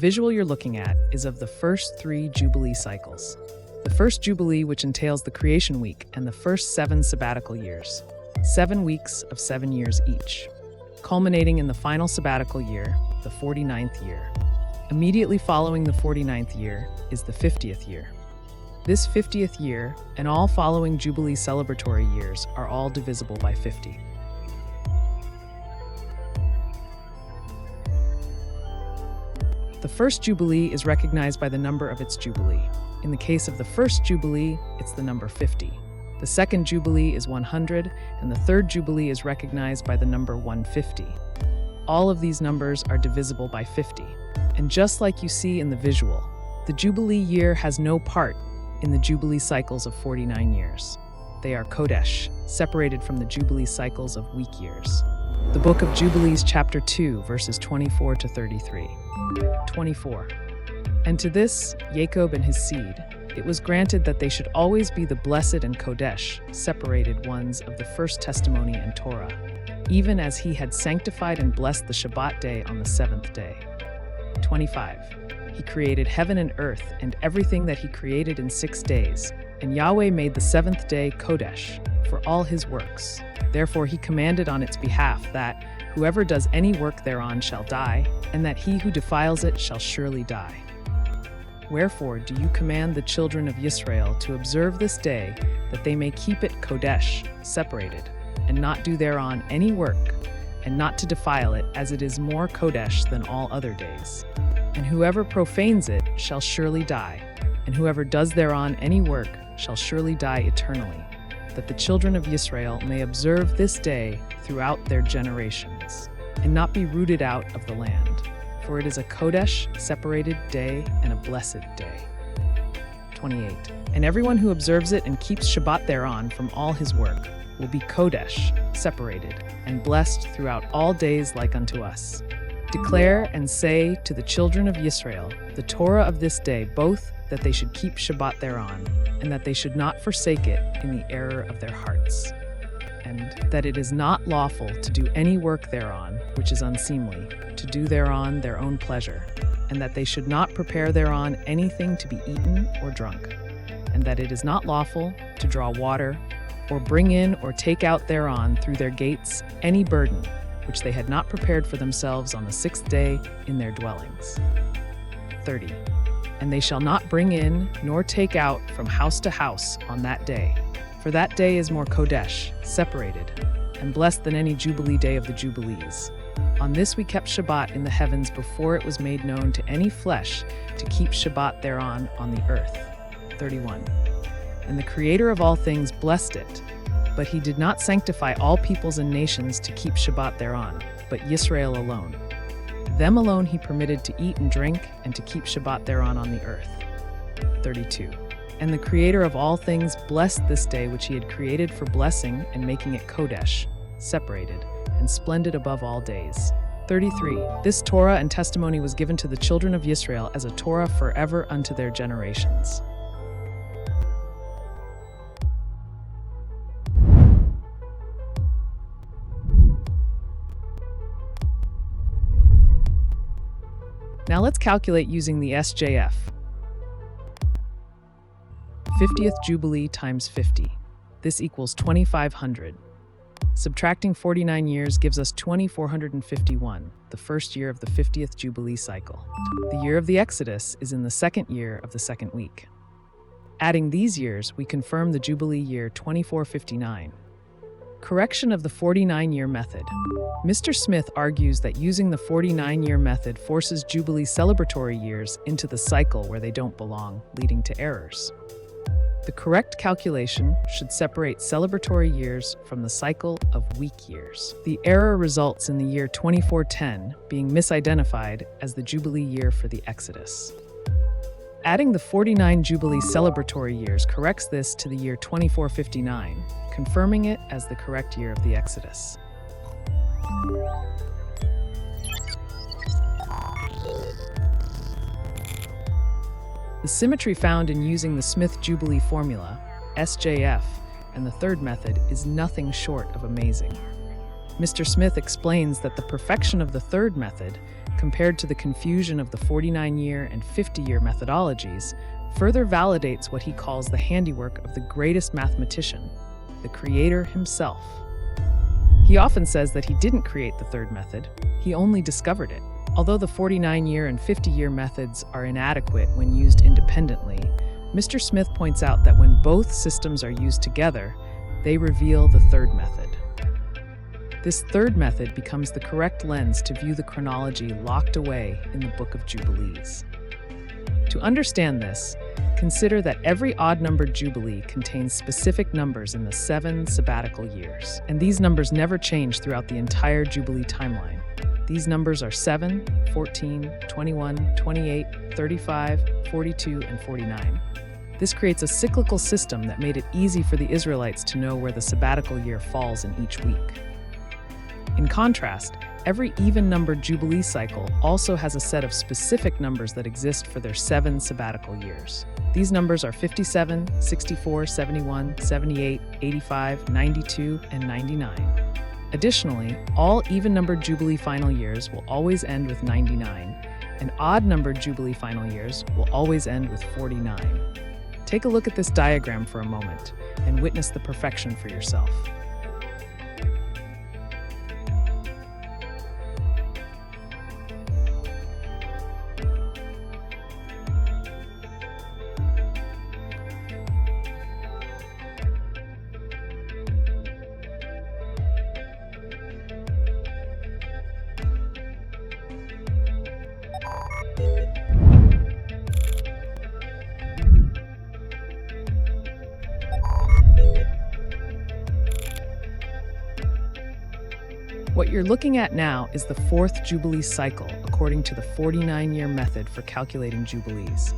visual you're looking at is of the first 3 Jubilee cycles. The first Jubilee, which entails the creation week, and the first 7 sabbatical years. 7 weeks of 7 years each, culminating in the final sabbatical year, the 49th year. Immediately following the 49th year is the 50th year. This 50th year and all following Jubilee celebratory years are all divisible by 50. The first Jubilee is recognized by the number of its Jubilee. In the case of the first Jubilee, it's the number 50. The second Jubilee is 100, and the third Jubilee is recognized by the number 150. All of these numbers are divisible by 50. And just like you see in the visual, the Jubilee year has no part in the Jubilee cycles of 49 years. They are Kodesh, separated from the Jubilee cycles of week years. The Book of Jubilees, chapter 2, verses 24 to 33. 24. And to this, Jacob and his seed, it was granted that they should always be the blessed and Kodesh, separated ones of the first testimony and Torah, even as he had sanctified and blessed the Shabbat day on the 7th day. 25. He created heaven and earth and everything that he created in 6 days, and Yahweh made the 7th day Kodesh for all his works. Therefore he commanded on its behalf that whoever does any work thereon shall die, and that he who defiles it shall surely die. Wherefore do you command the children of Israel to observe this day, that they may keep it Kodesh, separated, and not do thereon any work, and not to defile it, as it is more Kodesh than all other days. And whoever profanes it shall surely die, and whoever does thereon any work shall surely die eternally, that the children of Israel may observe this day throughout their generations, and not be rooted out of the land. For it is a Kodesh, separated day, and a blessed day. 28. And everyone who observes it and keeps Shabbat thereon from all his work will be Kodesh, separated, and blessed throughout all days like unto us. Declare and say to the children of Israel the Torah of this day, both that they should keep Shabbat thereon, and that they should not forsake it in the error of their hearts, and that it is not lawful to do any work thereon which is unseemly, to do thereon their own pleasure, and that they should not prepare thereon anything to be eaten or drunk, and that it is not lawful to draw water, or bring in or take out thereon through their gates any burden which they had not prepared for themselves on the 6th day in their dwellings. 30. And they shall not bring in nor take out from house to house on that day, for that day is more Kodesh, separated, and blessed than any Jubilee day of the Jubilees. On this we kept Shabbat in the heavens before it was made known to any flesh to keep Shabbat thereon on the earth. 31. And the Creator of all things blessed it, but he did not sanctify all peoples and nations to keep Shabbat thereon, but Yisrael alone. Them alone he permitted to eat and drink, and to keep Shabbat thereon on the earth. 32. And the Creator of all things blessed this day which he had created for blessing, and making it Kodesh, separated, and splendid above all days. 33. This Torah and testimony was given to the children of Israel as a Torah forever unto their generations. Now let's calculate using the SJF. 50th Jubilee times 50. This equals 2,500. Subtracting 49 years gives us 2,451, the first year of the 50th Jubilee cycle. The year of the Exodus is in the 2nd year of the 2nd week. Adding these years, we confirm the Jubilee year 2459. Correction of the 49-year method. Mr. Smith argues that using the 49-year method forces Jubilee celebratory years into the cycle where they don't belong, leading to errors. The correct calculation should separate celebratory years from the cycle of week years. The error results in the year 2410 being misidentified as the Jubilee year for the Exodus. Adding the 49 Jubilee celebratory years corrects this to the year 2459, confirming it as the correct year of the Exodus. The symmetry found in using the Smith Jubilee formula, SJF, and the third method is nothing short of amazing. Mr. Smith explains that the perfection of the third method, compared to the confusion of the 49-year and 50-year methodologies, further validates what he calls the handiwork of the greatest mathematician, the Creator himself. He often says that he didn't create the third method, he only discovered it. Although the 49-year and 50-year methods are inadequate when used independently, Mr. Smith points out that when both systems are used together, they reveal the third method. This third method becomes the correct lens to view the chronology locked away in the Book of Jubilees. To understand this, consider that every odd-numbered Jubilee contains specific numbers in the 7 sabbatical years, and these numbers never change throughout the entire Jubilee timeline. These numbers are 7, 14, 21, 28, 35, 42, and 49. This creates a cyclical system that made it easy for the Israelites to know where the sabbatical year falls in each week. In contrast, every even-numbered Jubilee cycle also has a set of specific numbers that exist for their 7 sabbatical years. These numbers are 57, 64, 71, 78, 85, 92, and 99. Additionally, all even-numbered Jubilee final years will always end with 99, and odd-numbered Jubilee final years will always end with 49. Take a look at this diagram for a moment and witness the perfection for yourself. What you're looking at now is the 4th Jubilee cycle according to the 49-year method for calculating Jubilees.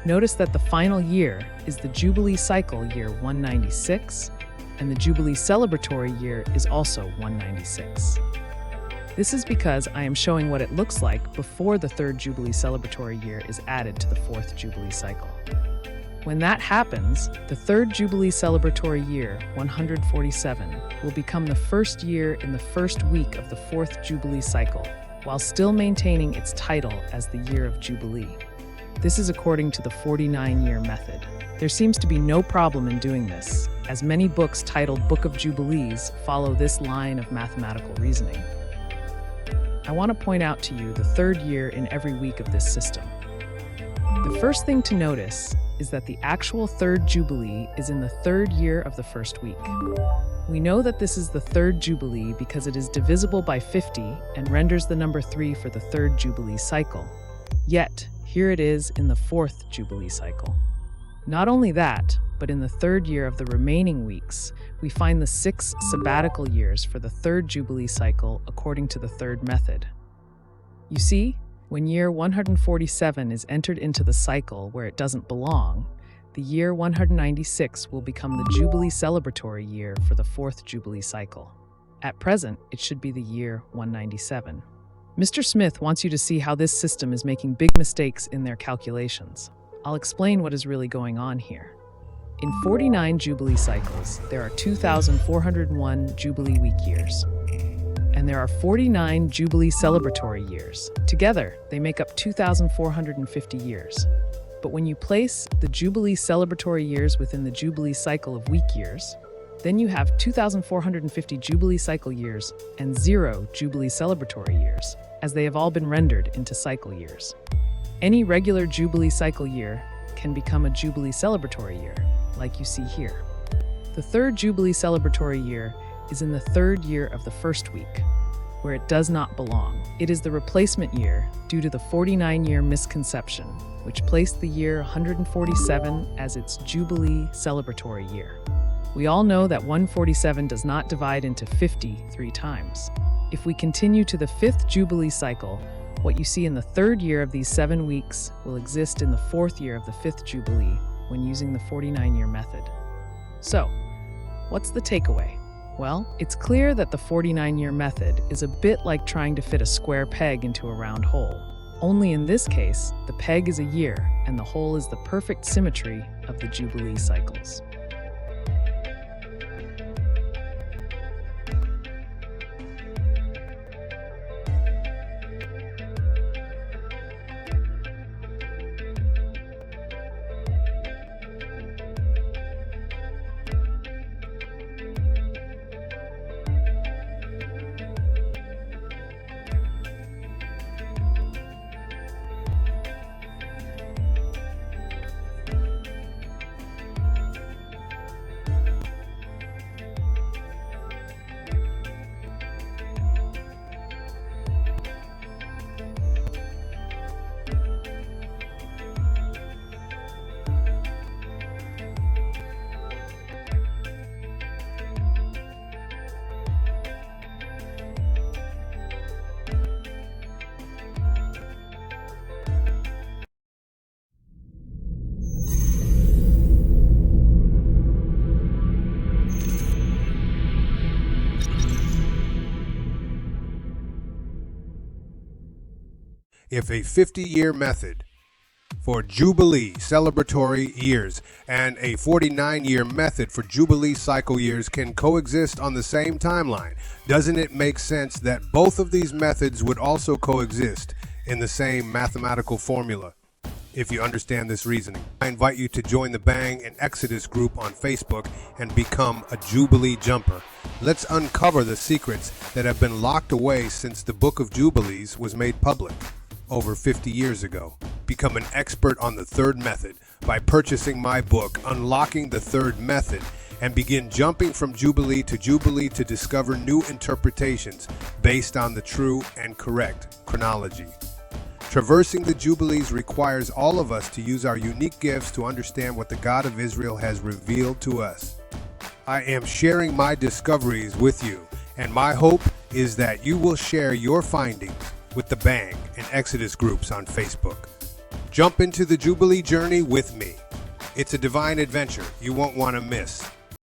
Notice that the final year is the Jubilee cycle year 196, and the Jubilee celebratory year is also 196. This is because I am showing what it looks like before the 3rd Jubilee celebratory year is added to the 4th Jubilee cycle. When that happens, the 3rd Jubilee celebratory year, 147, will become the first year in the first week of the 4th Jubilee cycle, while still maintaining its title as the Year of Jubilee. This is according to the 49-year method. There seems to be no problem in doing this, as many books titled Book of Jubilees follow this line of mathematical reasoning. I want to point out to you the 3rd year in every week of this system. The first thing to notice is that the actual 3rd Jubilee is in the 3rd year of the first week. We know that this is the 3rd Jubilee because it is divisible by 50 and renders the number 3 for the 3rd Jubilee cycle. Yet, here it is in the 4th Jubilee cycle. Not only that, but in the 3rd year of the remaining weeks, we find the 6 sabbatical years for the 3rd Jubilee cycle according to the 3rd method. You see, when year 147 is entered into the cycle where it doesn't belong, the year 196 will become the Jubilee celebratory year for the 4th Jubilee cycle. At present, it should be the year 197. Mr. Smith wants you to see how this system is making big mistakes in their calculations. I'll explain what is really going on here. In 49 Jubilee cycles, there are 2,401 Jubilee week years. And there are 49 Jubilee celebratory years. Together, they make up 2,450 years. But when you place the Jubilee celebratory years within the Jubilee cycle of week years, then you have 2,450 Jubilee cycle years and 0 Jubilee celebratory years, as they have all been rendered into cycle years. Any regular Jubilee cycle year can become a Jubilee celebratory year, like you see here. The 3rd Jubilee celebratory year is in the 3rd year of the first week, where it does not belong. It is the replacement year due to the 49-year misconception, which placed the year 147 as its Jubilee celebratory year. We all know that 147 does not divide into 50 3 times. If we continue to the 5th Jubilee cycle, what you see in the 3rd year of these 7 weeks will exist in the 4th year of the 5th Jubilee when using the 49-year method. So, what's the takeaway? Well, it's clear that the 49-year method is a bit like trying to fit a square peg into a round hole. Only in this case, the peg is a year and the hole is the perfect symmetry of the Jubilee cycles. If a 50-year method for Jubilee celebratory years and a 49-year method for Jubilee cycle years can coexist on the same timeline, doesn't it make sense that both of these methods would also coexist in the same mathematical formula? If you understand this reasoning, I invite you to join the B.A.N.G and Exodus group on Facebook and become a Jubilee jumper. Let's uncover the secrets that have been locked away since the Book of Jubilees was made public over 50 years ago. Become an expert on the third method by purchasing my book, Unlocking the Third Method, and begin jumping from Jubilee to discover new interpretations based on the true and correct chronology. Traversing the Jubilees requires all of us to use our unique gifts to understand what the God of Israel has revealed to us. I am sharing my discoveries with you, and my hope is that you will share your findings with the B.A.N.G and Exodus groups on Facebook. Jump into the Jubilee journey with me. It's a divine adventure you won't want to miss.